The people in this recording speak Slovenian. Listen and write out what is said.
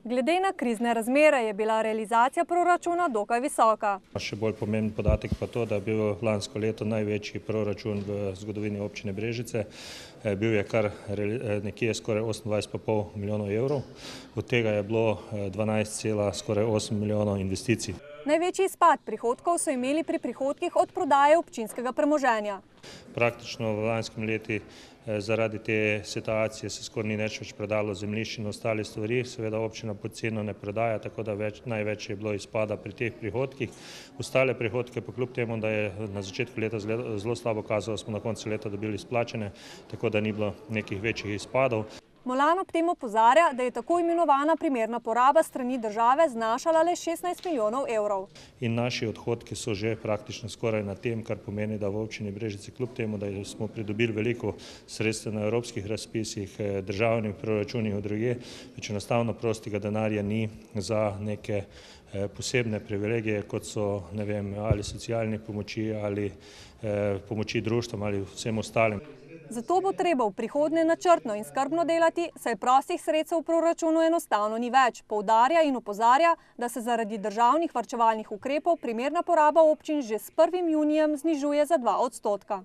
Glede na krizne razmere je bila realizacija proračuna dokaj visoka. Še bolj pomemben podatek pa to, da je bil lansko leto največji proračun v zgodovini občine Brežice. Bil je kar nekje skoraj 28,5 milijonov evrov, od tega je bilo 12,8 milijonov investicij. Največji izpad prihodkov so imeli pri prihodkih od prodaje občinskega premoženja. Praktično v lanskem letu zaradi te situacije se skoraj ni več prodalo zemljišč in ostale stvari. Seveda občina pod ceno ne prodaja, tako da največ je bilo izpada pri teh prihodkih. Ostale prihodke pa kljub temu, da je na začetku leta zelo slabo kazalo, smo na koncu leta dobili izplačene, tako da ni bilo nekih večjih izpadov. Molan ob tem opozarja, da je tako imenovana primerna poraba strani države znašala le 16 milijonov evrov. In naši odhodki so že praktično skoraj na tem, kar pomeni, da v občini Brežice kljub temu, da smo pridobili veliko sredstev na evropskih razpisih, državnih proračunih od drugje, več enostavno prostega denarja ni za neke posebne privilegije, kot so, ne vem, ali socialne pomoči ali pomoči društvom ali vsem ostalim. Zato bo treba v prihodnje načrtno in skrbno delati, saj prostih sredstev v proračunu enostavno ni več. Poudarja in opozarja, da se zaradi državnih varčevalnih ukrepov primerna poraba občin že s 1. junijem znižuje za 2 odstotka.